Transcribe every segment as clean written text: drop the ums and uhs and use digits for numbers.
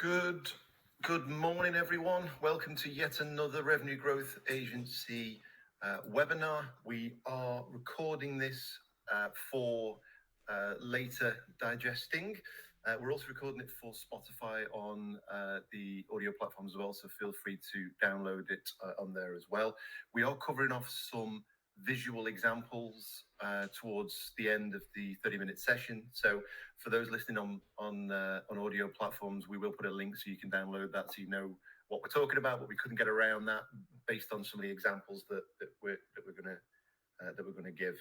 Good morning, everyone. Welcome to yet another Revenue Growth Agency webinar. We are recording this for later digesting. We're also recording it for Spotify on the audio platforms as well, so feel free to download it on there as well. We are covering off some visual examples towards the end of the 30-minute session. So for those listening on audio platforms, we will put a link so you can download that so you know what we're talking about, but we couldn't get around that based on some of the examples that we're going to give.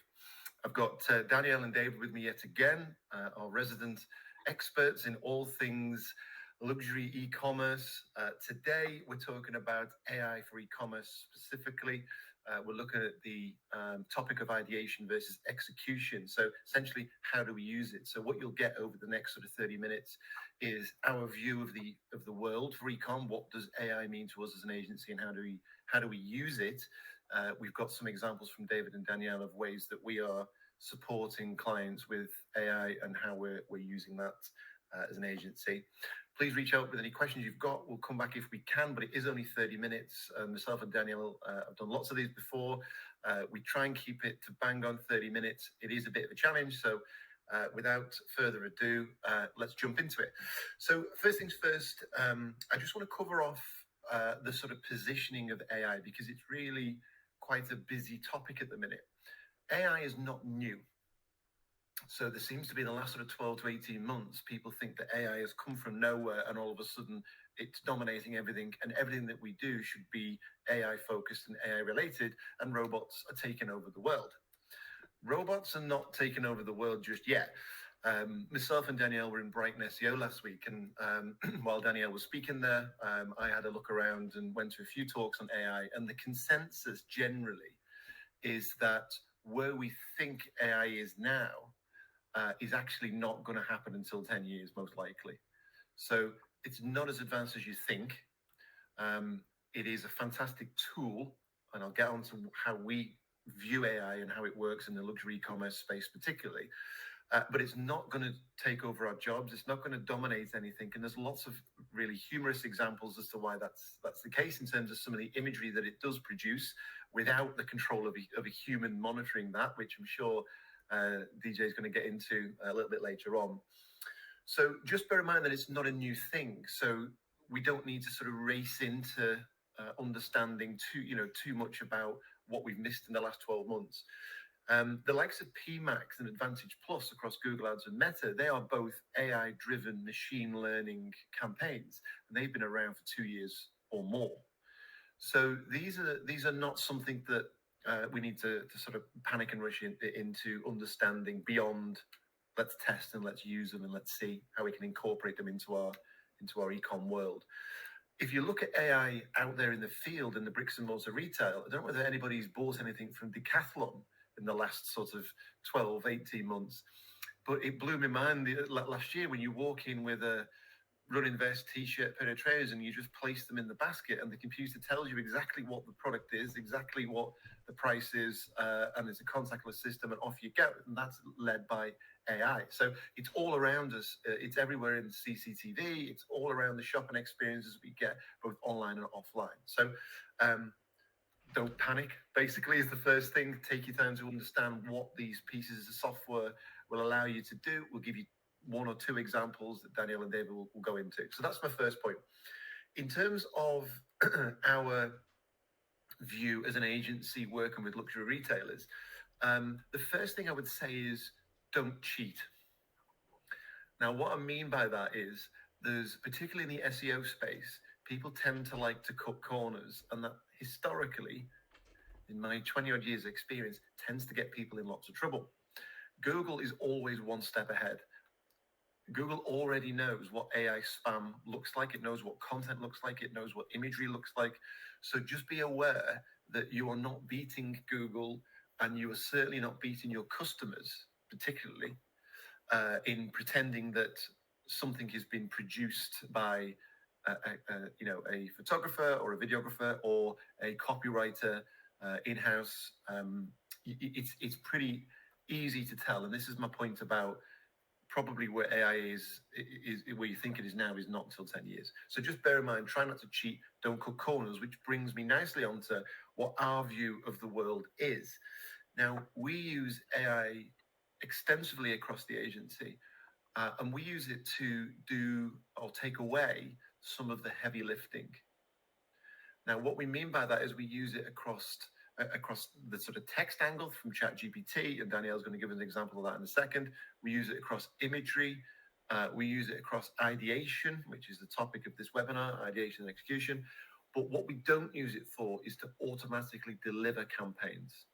I've got Danielle and David with me yet again, our resident experts in all things luxury e-commerce. Today we're talking about AI for e-commerce specifically. We're looking at the topic of ideation versus execution. So essentially, how do we use it? So what you'll get over the next sort of 30 minutes is our view of the world for e-com. What does AI mean to us as an agency, and how do we use it? We've got some examples from David and Danielle of ways that we are supporting clients with AI and how we're using that as an agency. Please reach out with any questions you've got. We'll come back if we can, but it is only 30 minutes. Myself and Danielle have done lots of these before. We try and keep it to bang on 30 minutes. It is a bit of a challenge, so without further ado, let's jump into it. So first things first, I just want to cover off the sort of positioning of AI because it's really quite a busy topic at the minute. AI is not new. So there seems to be in the last sort of 12 to 18 months, people think that AI has come from nowhere and all of a sudden it's dominating everything, and everything that we do should be AI focused and AI related, and robots are taking over the world. Robots are not taking over the world just yet. Myself and Danielle were in Brighton SEO last week, and while Danielle was speaking there, I had a look around and went to a few talks on AI, and the consensus generally is that where we think AI is now is actually not going to happen until 10 years, most likely. So it's not as advanced as you think. It is a fantastic tool, and I'll get on to how we view AI and how it works in the luxury e-commerce space particularly. But it's not going to take over our jobs. It's not going to dominate anything. And there's lots of really humorous examples as to why that's the case in terms of some of the imagery that it does produce without the control of a human monitoring that, which I'm sure DJ is going to get into a little bit later on. So just bear in mind that it's not a new thing. So we don't need to sort of race into understanding too much about what we've missed in the last 12 months. The likes of PMax and Advantage Plus across Google Ads and Meta, they are both AI-driven machine learning campaigns, and they've been around for 2 years or more. So these are not something that we need to sort of panic and rush into understanding beyond let's test and let's use them and let's see how we can incorporate them into our e-com world. If you look at AI out there in the field in the bricks and mortar retail, I don't know whether anybody's bought anything from Decathlon in the last sort of 12, 18 months, but it blew my mind last year when you walk in with a running vest, t-shirt, pair of trainers, and you just place them in the basket, and the computer tells you exactly what the product is, exactly what the price is, and it's a contactless system, and off you go. And that's led by AI. So it's all around us. It's everywhere in CCTV. It's all around the shopping experiences we get, both online and offline. So don't panic, basically, is the first thing. Take your time to understand what these pieces of software will allow you to do. We'll give you one or two examples that Danielle and David will go into. So that's my first point. In terms of our view as an agency working with luxury retailers, the first thing I would say is don't cheat. Now, what I mean by that is there's, particularly in the SEO space, people tend to like to cut corners, and that historically, in my 20-odd years of experience, tends to get people in lots of trouble. Google is always one step ahead. Google already knows what AI spam looks like. It knows what content looks like. It knows what imagery looks like. So just be aware that you are not beating Google, and you are certainly not beating your customers, particularly in pretending that something has been produced by a photographer or a videographer or a copywriter in-house. It's pretty easy to tell. And this is my point about probably where AI is where you think it is now is not until 10 years. So just bear in mind, try not to cheat, don't cut corners, which brings me nicely onto what our view of the world is. Now, we use AI extensively across the agency, and we use it to do or take away some of the heavy lifting. Now, what we mean by that is we use it across the sort of text angle from ChatGPT, and Danielle's going to give us an example of that in a second. We use it across imagery. We use it across ideation, which is the topic of this webinar, ideation and execution. But what we don't use it for is to automatically deliver campaigns.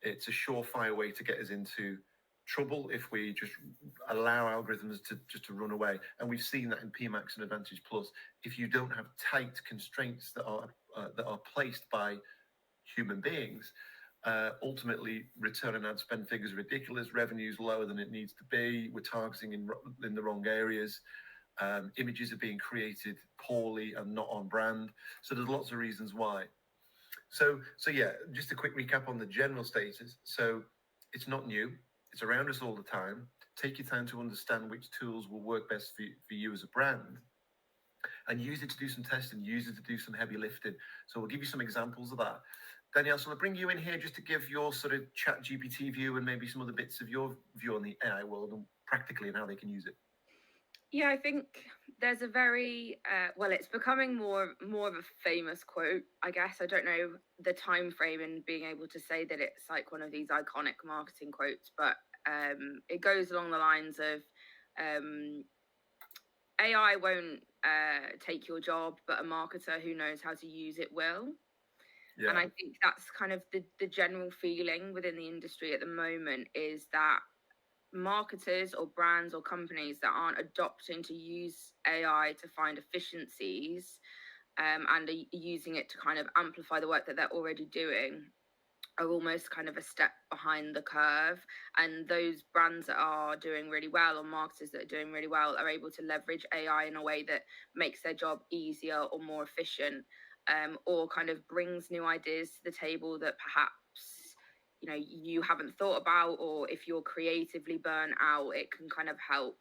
It's a surefire way to get us into trouble if we just allow algorithms to run away. And we've seen that in PMax and Advantage Plus. If you don't have tight constraints that are placed by human beings, ultimately return on ad spend figures are ridiculous, revenue's lower than it needs to be, we're targeting in the wrong areas, images are being created poorly and not on brand. So there's lots of reasons why. So yeah, just a quick recap on the general status. So it's not new. It's around us all the time. Take your time to understand which tools will work best for you as a brand, and use it to do some testing, use it to do some heavy lifting. So we'll give you some examples of that. Danielle, so I'll bring you in here just to give your sort of ChatGPT view and maybe some other bits of your view on the AI world and practically and how they can use it. Yeah, I think there's a very it's becoming more of a famous quote, I guess. I don't know the time frame in being able to say that it's like one of these iconic marketing quotes, but it goes along the lines of AI won't take your job, but a marketer who knows how to use it will. Yeah. And I think that's kind of the general feeling within the industry at the moment, is that marketers or brands or companies that aren't adopting to use AI to find efficiencies and are using it to kind of amplify the work that they're already doing are almost kind of a step behind the curve. And those brands that are doing really well, or marketers that are doing really well, are able to leverage AI in a way that makes their job easier or more efficient, or kind of brings new ideas to the table that perhaps you haven't thought about, or if you're creatively burnt out, it can kind of help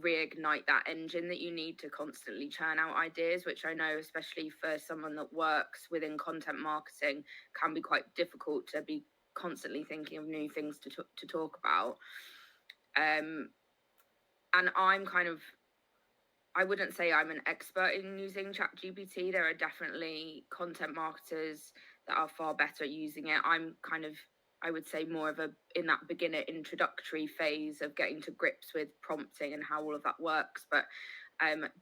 reignite that engine that you need to constantly churn out ideas, which I know, especially for someone that works within content marketing, can be quite difficult to be constantly thinking of new things to talk about. And I wouldn't say I'm an expert in using ChatGPT. There are definitely content marketers that are far better at using it. I'm kind of, I would say, more of in that beginner introductory phase of getting to grips with prompting and how all of that works. But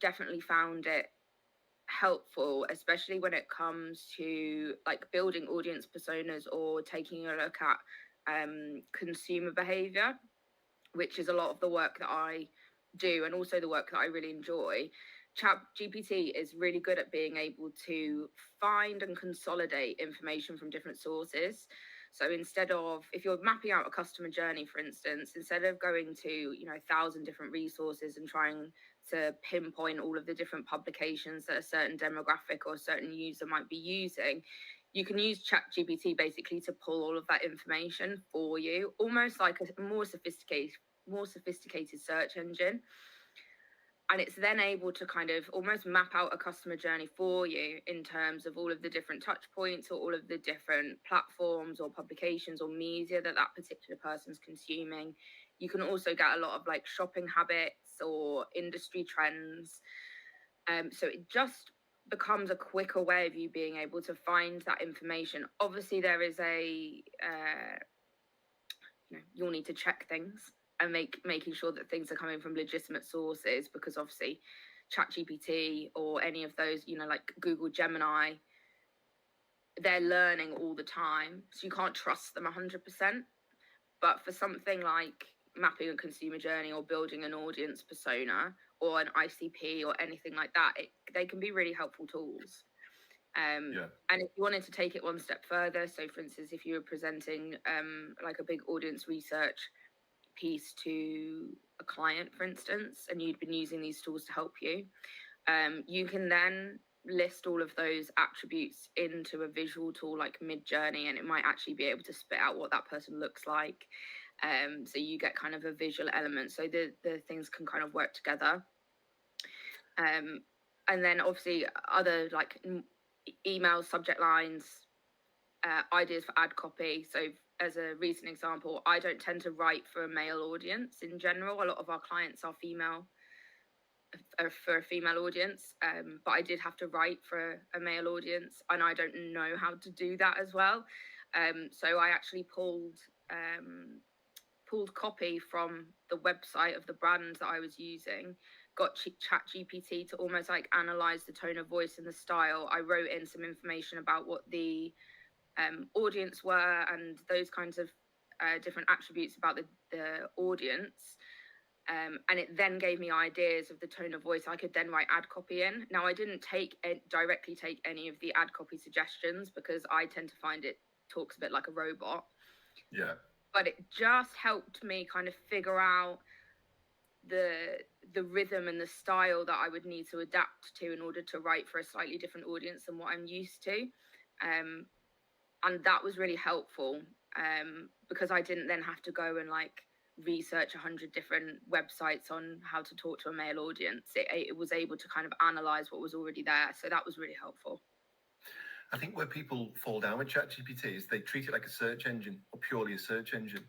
definitely found it helpful, especially when it comes to like building audience personas or taking a look at consumer behavior, which is a lot of the work that I do and also the work that I really enjoy. ChatGPT is really good at being able to find and consolidate information from different sources. So instead of, if you're mapping out a customer journey, for instance, instead of going to 1,000 different resources and trying to pinpoint all of the different publications that a certain demographic or a certain user might be using, you can use ChatGPT basically to pull all of that information for you, almost like a more sophisticated search engine. And it's then able to kind of almost map out a customer journey for you in terms of all of the different touch points or all of the different platforms or publications or media that particular person's consuming. You can also get a lot of like shopping habits or industry trends. So it just becomes a quicker way of you being able to find that information. Obviously, there is you'll need to check things and making sure that things are coming from legitimate sources, because obviously ChatGPT or any of those, like Google Gemini, they're learning all the time. So you can't trust them 100%. But for something like mapping a consumer journey or building an audience persona or an ICP or anything like that, they can be really helpful tools. And if you wanted to take it one step further, so for instance, if you were presenting like a big audience research piece to a client, for instance, and you'd been using these tools to help you, you can then list all of those attributes into a visual tool like Midjourney, and it might actually be able to spit out what that person looks like. So you get kind of a visual element. So the things can kind of work together. And then obviously other like email subject lines, ideas for ad copy. So as a recent example, I don't tend to write for a male audience in general. A lot of our clients are female, for a female audience, but I did have to write for a male audience, and I don't know how to do that as well. So I actually pulled copy from the website of the brand that I was using, got chat GPT to almost like analyze the tone of voice and the style. I wrote in some information about what the audience were and those kinds of different attributes about the audience. And it then gave me ideas of the tone of voice I could then write ad copy in. Now, I didn't directly take any of the ad copy suggestions because I tend to find it talks a bit like a robot. Yeah. But it just helped me kind of figure out the rhythm and the style that I would need to adapt to in order to write for a slightly different audience than what I'm used to. And that was really helpful because I didn't then have to go and like research 100 different websites on how to talk to a male audience. It was able to kind of analyze what was already there. So that was really helpful. I think where people fall down with ChatGPT is they treat it like a search engine or purely a search engine.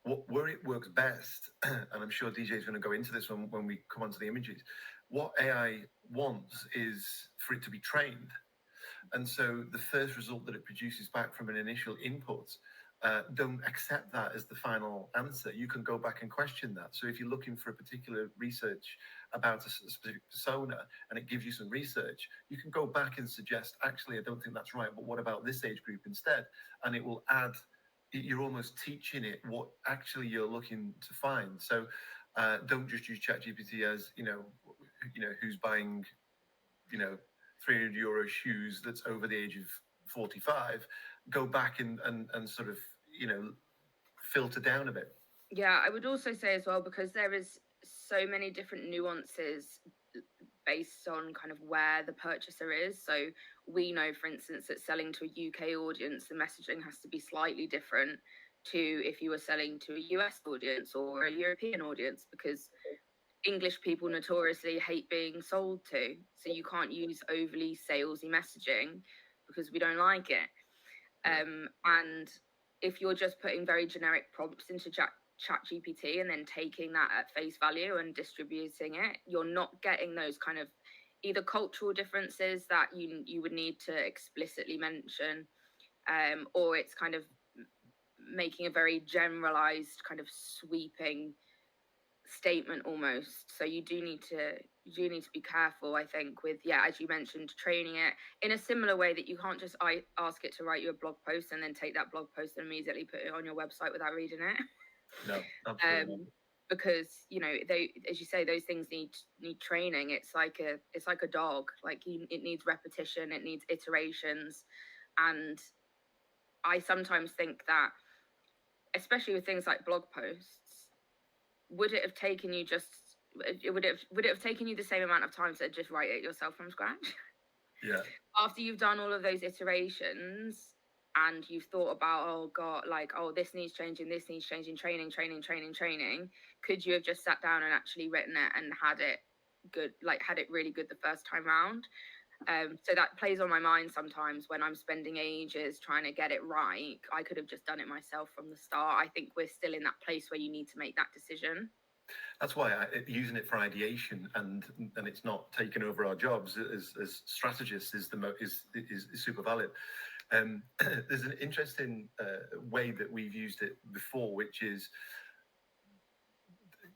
Where it works best, and I'm sure DJ is going to go into this when we come onto the images, what AI wants is for it to be trained. And so the first result that it produces back from an initial input, don't accept that as the final answer. You can go back and question that. So if you're looking for a particular research about a specific persona and it gives you some research, you can go back and suggest, actually, I don't think that's right, but what about this age group instead? And it will add, you're almost teaching it what actually you're looking to find. So don't just use ChatGPT as, who's buying, 300 euro shoes that's over the age of 45. Go back and sort of, filter down a bit. Yeah, I would also say as well, because there is so many different nuances based on kind of where the purchaser is. So we know, for instance, that selling to a UK audience, the messaging has to be slightly different to if you were selling to a US audience or a European audience, because English people notoriously hate being sold to. So you can't use overly salesy messaging because we don't like it. And if you're just putting very generic prompts into chat GPT and then taking that at face value and distributing it, you're not getting those kind of either cultural differences that you would need to explicitly mention, or it's kind of making a very generalized kind of sweeping statement almost. So you do need to be careful, I think, with, as you mentioned, training it in a similar way that you can't just ask it to write you a blog post and then take that blog post and immediately put it on your website without reading it. No, absolutely. Because they, as you say, those things need training. It's like a dog. Like it needs repetition, it needs iterations. And I sometimes think that, especially with things like blog posts, would it have taken you the same amount of time to just write it yourself from scratch? Yeah. After you've done all of those iterations and you've thought about, oh God, this needs changing, training, could you have just sat down and actually written it and had it good, had it really good the first time round? So that plays on my mind sometimes when I'm spending ages trying to get it right. I could have just done it myself from the start. I think we're still in that place where you need to make that decision. That's why using it for ideation and it's not taking over our jobs as strategists is super valid. There's an interesting way that we've used it before, which is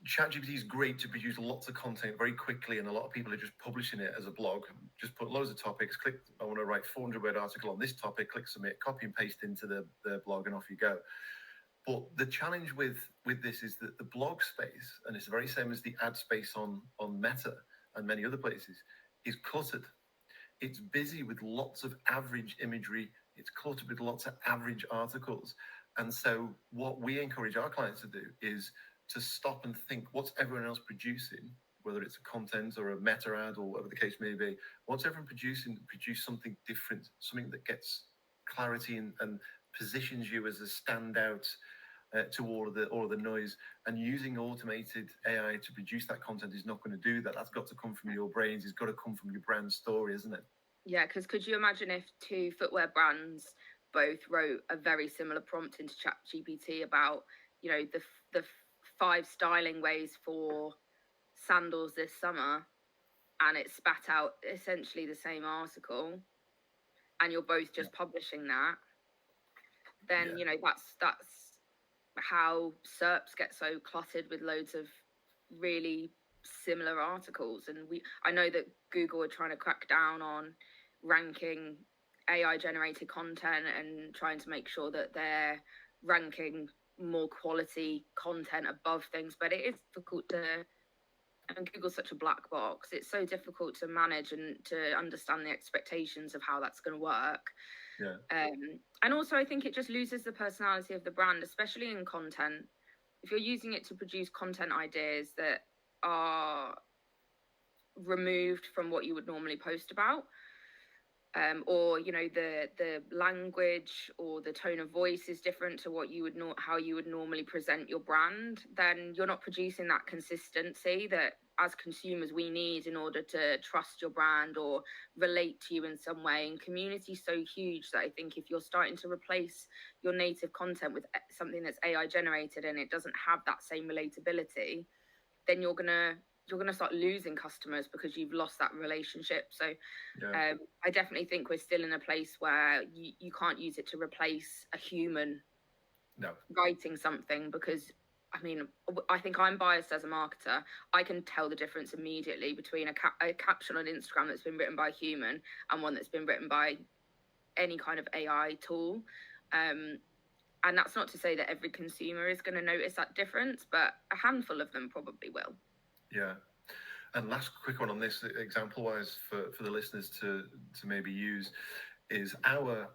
ChatGPT is great to produce lots of content very quickly, and a lot of people are just publishing it as a blog. Just put loads of topics, click, I want to write 400-word article on this topic, click submit, copy and paste into the blog, and off you go. But the challenge with this is that the blog space, and it's the very same as the ad space on Meta and many other places, is cluttered. It's busy with lots of average imagery. It's cluttered with lots of average articles. And so what we encourage our clients to do is to stop and think, what's everyone else producing, whether it's a content or a meta ad or whatever the case may be. What's everyone producing? Produce something different, something that gets clarity and positions you as a standout to all of the noise. And using automated AI to produce that content is not going to do that. That's got to come from your brains. It's got to come from your brand story, isn't it? Yeah, because could you imagine if two footwear brands both wrote a very similar prompt into ChatGPT about, the 5 styling ways for sandals this summer, and it spat out essentially the same article, and you're both just publishing that, then that's how SERPs get so cluttered with loads of really similar articles. And I know that Google are trying to crack down on ranking AI generated content and trying to make sure that they're ranking more quality content above things, but it is difficult to, and Google's such a black box. It's so difficult to manage and to understand the expectations of how that's going to work. Yeah. And also, I think it just loses the personality of the brand, especially in content. If you're using it to produce content ideas that are removed from what you would normally post about, or the language or the tone of voice is different to what you would how you would normally present your brand, then you're not producing that consistency that as consumers we need in order to trust your brand or relate to you in some way. And community is so huge that I think if you're starting to replace your native content with something that's AI generated and it doesn't have that same relatability, then you're gonna start losing customers because you've lost that relationship. So I definitely think we're still in a place where you can't use it to replace a human writing something, because I think I'm biased as a marketer. I can tell the difference immediately between a caption on Instagram that's been written by a human and one that's been written by any kind of AI tool. And that's not to say that every consumer is going to notice that difference, but a handful of them probably will. Yeah. And last quick one on this, example wise, for the listeners to maybe use, is our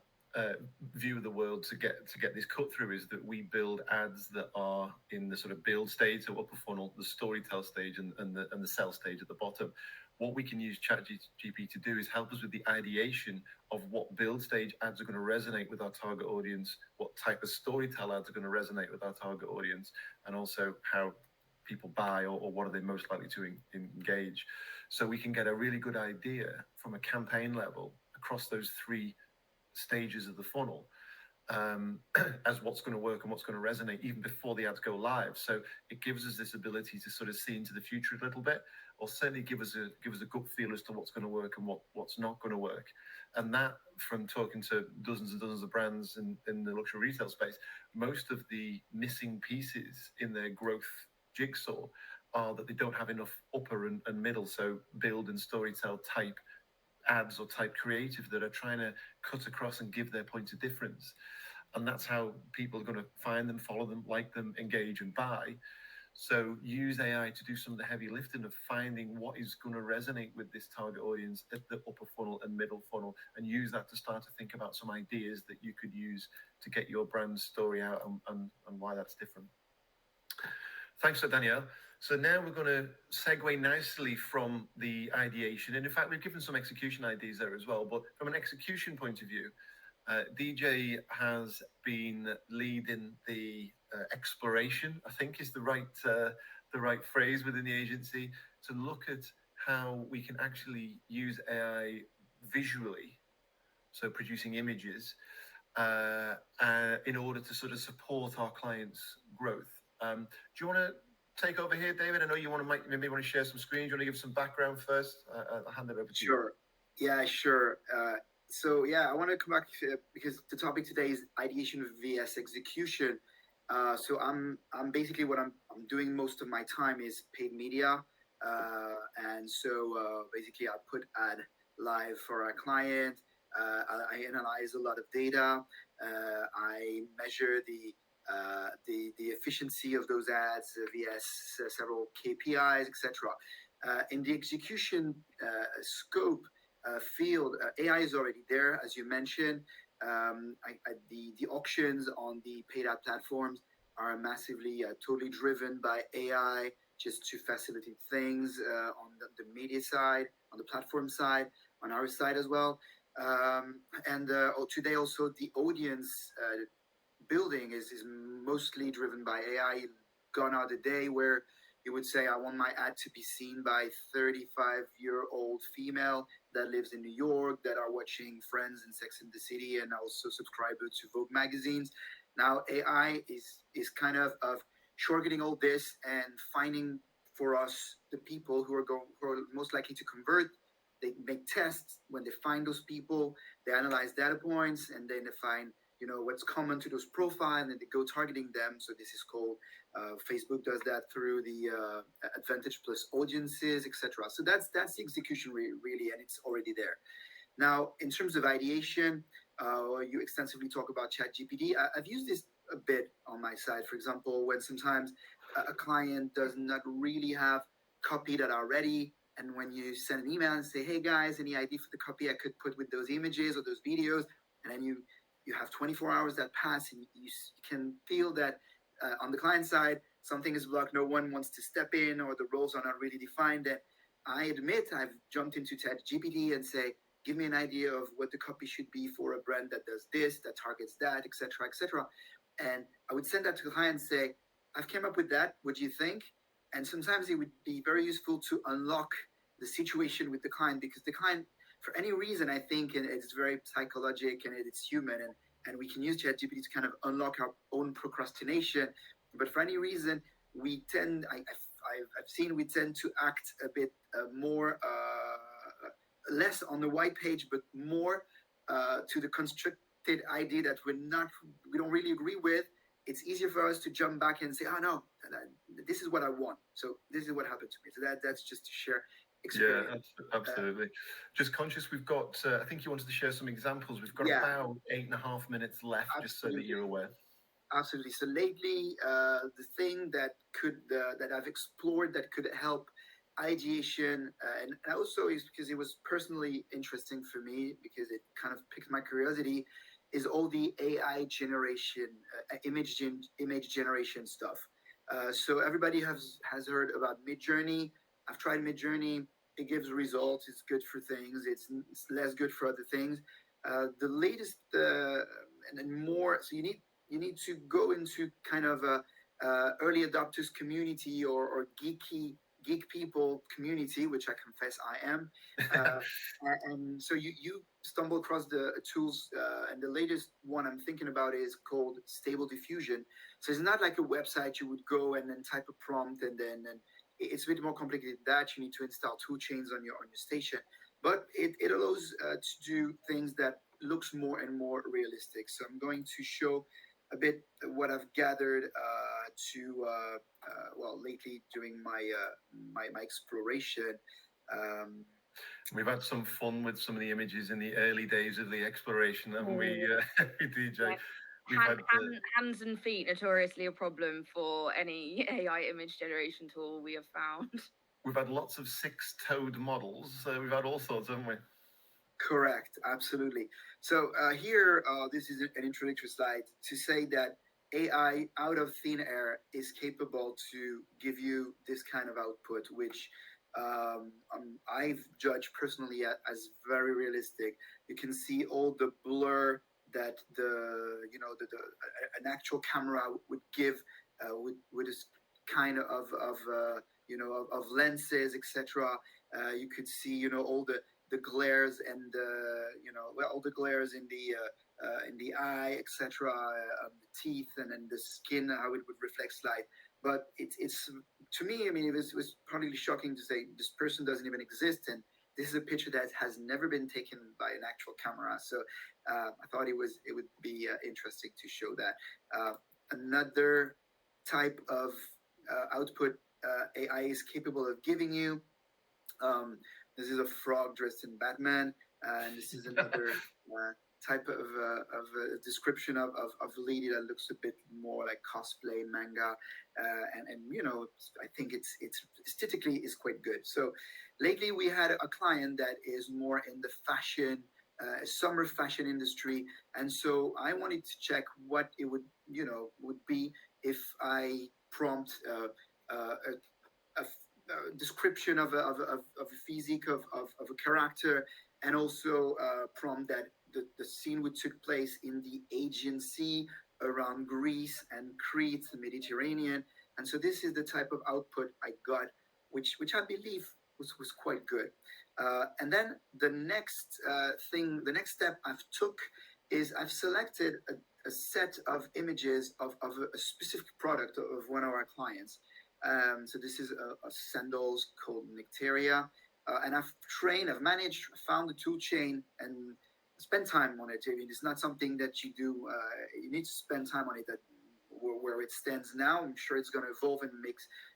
view of the world to get this cut through is that we build ads that are in the sort of build stage, so upper funnel, the storytell stage, and the sell stage at the bottom. What we can use ChatGPT to do is help us with the ideation of what build stage ads are going to resonate with our target audience, what type of storytell ads are going to resonate with our target audience, and also how people buy or what are they most likely to engage. So we can get a really good idea from a campaign level across those 3 stages of the funnel as what's going to work and what's going to resonate even before the ads go live. So it gives us this ability to sort of see into the future a little bit, or certainly give us a good feel as to what's going to work and what's not going to work. And that, from talking to dozens and dozens of brands in the luxury retail space, most of the missing pieces in their growth jigsaw are that they don't have enough upper and middle, so build and storytell type ads or type creative that are trying to cut across and give their point of difference. And that's how people are going to find them, follow them, like them, engage and buy. So use AI to do some of the heavy lifting of finding what is going to resonate with this target audience at the upper funnel and middle funnel, and use that to start to think about some ideas that you could use to get your brand story out and why that's different. Thanks for Danielle. So now we're going to segue nicely from the ideation. And in fact, we've given some execution ideas there as well. But from an execution point of view, DJ has been leading the exploration, I think is the right phrase within the agency, to look at how we can actually use AI visually, so producing images, in order to sort of support our clients' growth. Do you want to take over here, David? I know you want to share some screens. You want to give some background first? I'll hand it over to you. Sure. Yeah, sure. So I want to come back because the topic today is ideation vs execution. So I'm basically what I'm doing most of my time is paid media, and so basically I put ad live for our client. I analyze a lot of data. I measure the efficiency of those ads via several KPIs, etc. In the execution scope field, AI is already there, as you mentioned. The auctions on the paid ad platforms are massively totally driven by AI, just to facilitate things on the media side, on the platform side, on our side as well. And today also the audience building is mostly driven by AI. Gone are the day where you would say, I want my ad to be seen by 35-year-old female that lives in New York, that are watching Friends and Sex in the City, and also subscriber to Vogue magazines. Now AI is kind of shortcutting all this and finding for us the people who are most likely to convert. They make tests. When they find those people, they analyze data points, and then they find what's common to those profiles, and they go targeting them. So this is called Facebook does that through the Advantage Plus audiences, etc. So that's the execution really, and it's already there. Now, in terms of ideation, you extensively talk about ChatGPT. I've used this a bit on my side. For example, when sometimes a client does not really have copy that are ready, and when you send an email and say, "Hey guys, any idea for the copy I could put with those images or those videos?" and then you have 24 hours that pass, and you can feel that on the client side something is blocked. No one wants to step in, or the roles are not really defined. That I admit I've jumped into ChatGPT and say, give me an idea of what the copy should be for a brand that does this, that targets that, etc., etc. And I would send that to the client and say, I've came up with that. What do you think? And sometimes it would be very useful to unlock the situation with the client, because the client, for any reason, I think, and it's very psychological and it's human, and we can use ChatGPT to kind of unlock our own procrastination. But for any reason, we tend, I've seen, we tend to act a bit more, less on the white page, but more to the constructed idea that we don't really agree with. It's easier for us to jump back and say, oh no, this is what I want. So this is what happened to me. So that's just to share experience. Yeah, absolutely. Just conscious, we've got, I think you wanted to share some examples. We've got about 8.5 minutes left, absolutely, just so that you're aware. Absolutely. So lately, the thing that I've explored that could help ideation, and also is because it was personally interesting for me, because it kind of piqued my curiosity, is all the AI generation, image generation stuff. So everybody has heard about Midjourney. I've tried Midjourney. It gives results. It's good for things. It's less good for other things. The latest and then more. So you need to go into kind of a early adopters community or geek people community, which I confess I am. And so you stumble across the tools, and the latest one I'm thinking about is called Stable Diffusion. So it's not like a website you would go and then type a prompt, and it's a bit more complicated than that. You need to install tool chains on your station, but it allows to do things that looks more and more realistic. So I'm going to show a bit what I've gathered lately during my exploration. We've had some fun with some of the images in the early days of the exploration, haven't we, DJ? Yeah. Hands and feet, notoriously a problem for any AI image generation tool we have found. We've had lots of 6-toed models, so we've had all sorts, haven't we? Correct, absolutely. So here, this is an introductory slide to say that AI out of thin air is capable to give you this kind of output, which I've judged personally as very realistic. You can see all the blur that an actual camera would give with this kind of lenses, etc. You could see all the glares and all the glares in the eye, etc. The teeth and then the skin, how it would reflect light. But it's to me, I mean, it was probably shocking to say this person doesn't even exist, and this is a picture that has never been taken by an actual camera. So I thought it would be interesting to show that. Another type of output AI is capable of giving you. This is a frog dressed in Batman, and this is another type of a description of a lady that looks a bit more like cosplay manga, and I think it's aesthetically is quite good. So lately we had a client that is more in the fashion, summer fashion industry, and so I wanted to check what it would be if I prompt a description of a physique of a character, and also prompt that the scene would took place in the agency around Greece and Crete, the Mediterranean. And so this is the type of output I got, which I believe was quite good. And then the next the next step I've took is I've selected a set of images of a specific product of one of our clients. So this is a sandals called Nectaria. And I've managed, found the tool chain and spend time on it. I mean, it's not something that you do. You need to spend time on it. That where it stands now, I'm sure it's going to evolve and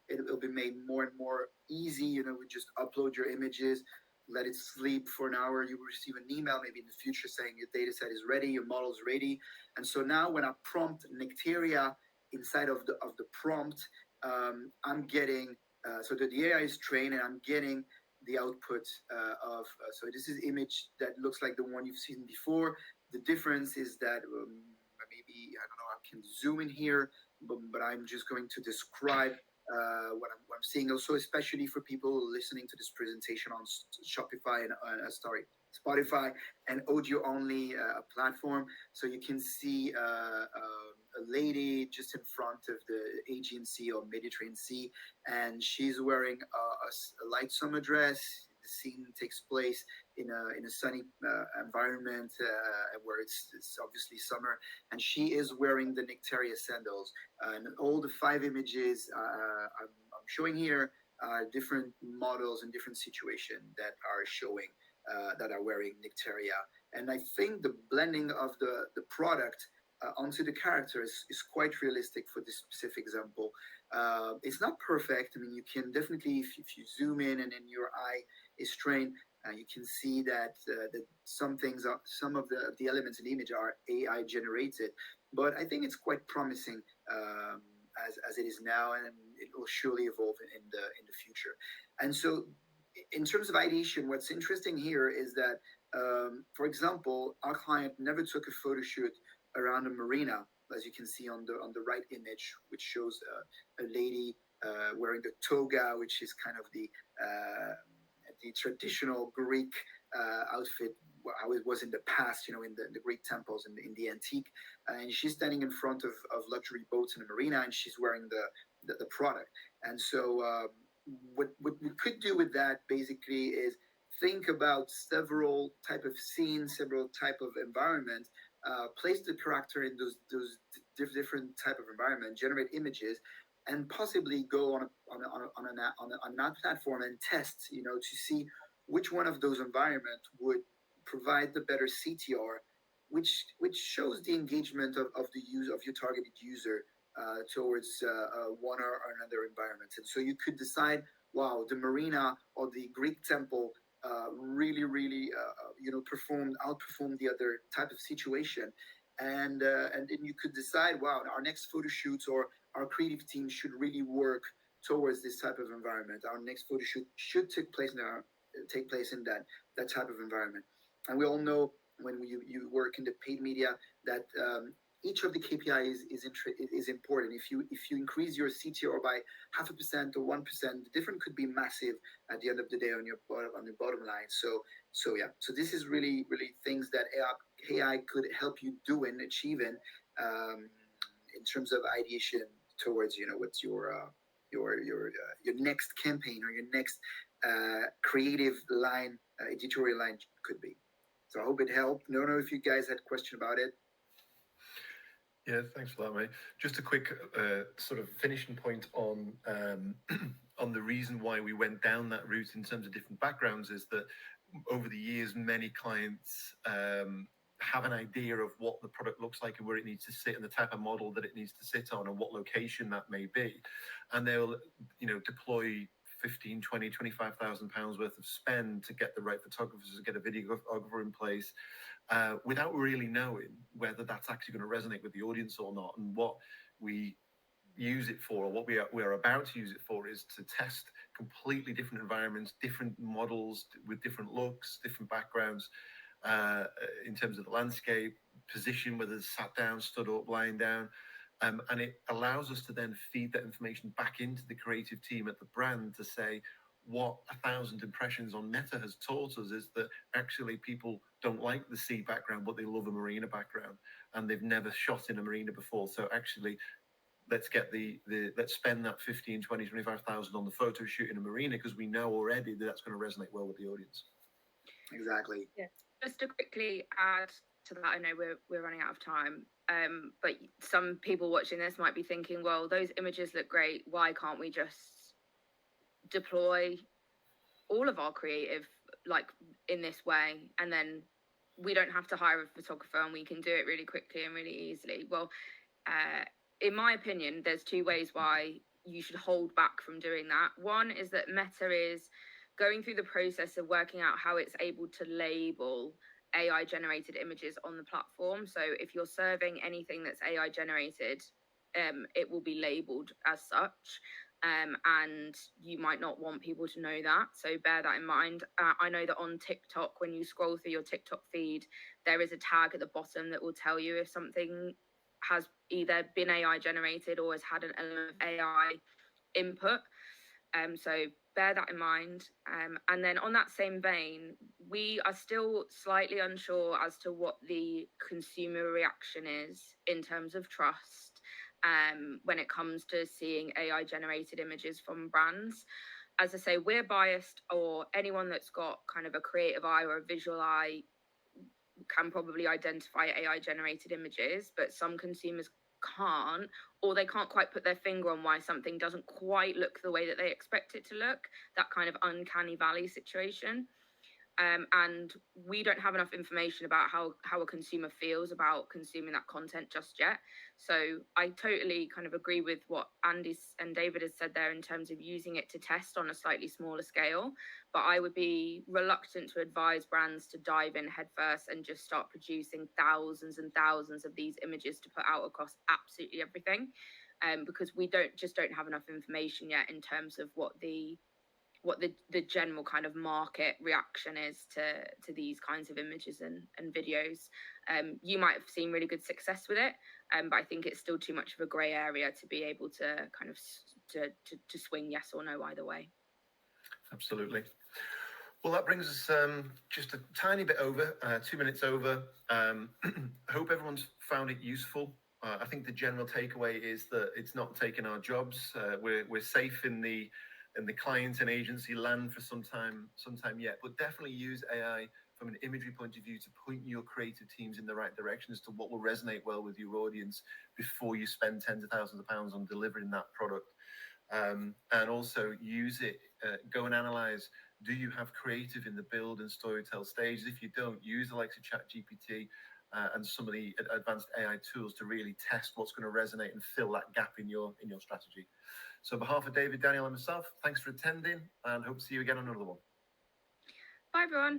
it'll be made more and more easy. You know, we just upload your images, let it sleep for an hour. You will receive an email maybe in the future saying your data set is ready, your model is ready. And so now when I prompt Nectaria inside of the prompt, I'm getting so that the AI is trained and I'm getting the output of so this is image that looks like the one you've seen before. The difference is that maybe I don't know, I can zoom in here, but I'm just going to describe what I'm seeing also, especially for people listening to this presentation on Shopify and Spotify and audio only platform. So you can see a lady just in front of the Aegean Sea or Mediterranean Sea, and she's wearing a light summer dress. The scene takes place in a sunny environment where it's obviously summer, and she is wearing the Nectaria sandals. And all the 5 images I'm showing here are different models in different situations that are showing that are wearing Nectaria. And I think the blending of the product onto the characters is quite realistic for this specific example. It's not perfect. I mean, you can definitely, if you zoom in and then your eye is trained, you can see that some of the elements in the image are AI generated. But I think it's quite promising as it is now, and it will surely evolve in the future. And so, in terms of ideation, what's interesting here is that, for example, our client never took a photo shoot around a marina, as you can see on the right image, which shows a lady wearing the toga, which is kind of the traditional Greek outfit, how it was in the past, you know, in the Greek temples in the antique. And she's standing in front of luxury boats in a marina, and she's wearing the product. And so what we could do with that basically is think about several type of scenes, several type of environment, place the character in those different type of environment, generate images, and possibly go on that platform and test, you know, to see which one of those environments would provide the better CTR, which shows the engagement of the use of your targeted user towards one or another environment. And so you could decide, wow, the marina or the Greek temple really outperformed the other type of situation, and then you could decide, wow, our next photo shoots or our creative team should really work towards this type of environment. Our next photo shoot should take place in that type of environment. And we all know when you work in the paid media that each of the KPIs is important. If you increase your CTR by 0.5% or 1%, the difference could be massive at the end of the day on your bottom line. So yeah. So this is really things that AI could help you do and achieving in terms of ideation towards, you know, what's your next campaign or your next creative line, editorial line could be. So I hope it helped. Don't know if you guys had a question about it. Yeah, thanks for that, mate. Just a quick sort of finishing point on on the reason why we went down that route in terms of different backgrounds is that over the years, many clients have an idea of what the product looks like and where it needs to sit and the type of model that it needs to sit on and what location that may be. And they'll, you know, deploy 15, 20, 25,000 pounds worth of spend to get the right photographers, to get a videographer in place, without really knowing whether that's actually going to resonate with the audience or not. And what we use it for, or what we are about to use it for, is to test completely different environments, different models with different looks, different backgrounds, in terms of the landscape, position, whether it's sat down, stood up, lying down. And it allows us to then feed that information back into the creative team at the brand to say, what 1,000 impressions on Meta has taught us is that actually people don't like the sea background, but they love a marina background, and they've never shot in a marina before. So actually, let's get let's spend that 15, 20, 25,000 on the photo shoot in a marina, because we know already that that's going to resonate well with the audience. Exactly. Yeah. Just to quickly add to that, I know we're running out of time. But some people watching this might be thinking, well, those images look great. Why can't we just deploy all of our creative like in this way, and then we don't have to hire a photographer and we can do it really quickly and really easily? Well, in my opinion, there's two ways why you should hold back from doing that. One is that Meta is going through the process of working out how it's able to label AI generated images on the platform. So if you're serving anything that's AI generated, it will be labeled as such. And you might not want people to know that. So bear that in mind. I know that on TikTok, when you scroll through your TikTok feed, there is a tag at the bottom that will tell you if something has either been AI generated or has had an element of AI input. So bear that in mind. And then on that same vein, we are still slightly unsure as to what the consumer reaction is in terms of trust when it comes to seeing AI generated images from brands. As I say, we're biased, or anyone that's got kind of a creative eye or a visual eye can probably identify AI generated images, but some consumers can't, or they can't quite put their finger on why something doesn't quite look the way that they expect it to look, that kind of uncanny valley situation. And we don't have enough information about how a consumer feels about consuming that content just yet. So I totally kind of agree with what Andy and David has said there in terms of using it to test on a slightly smaller scale. But I would be reluctant to advise brands to dive in headfirst and just start producing thousands and thousands of these images to put out across absolutely everything, because we don't have enough information yet in terms of what the general kind of market reaction is to these kinds of images and videos. You might have seen really good success with it, but I think it's still too much of a grey area to be able to kind of to swing yes or no either way. Absolutely. Well, that brings us just a tiny bit over, 2 minutes over. I hope everyone's found it useful. I think the general takeaway is that it's not taking our jobs. We're safe in the client and agency land for some time yet, but definitely use AI from an imagery point of view to point your creative teams in the right direction as to what will resonate well with your audience before you spend tens of thousands of pounds on delivering that product. And also use it, go and analyze, do you have creative in the build and storytell stages? If you don't, use the likes of ChatGPT and some of the advanced AI tools to really test what's going to resonate and fill that gap in your strategy. So on behalf of David, Danielle and myself, thanks for attending, and hope to see you again on another one. Bye everyone.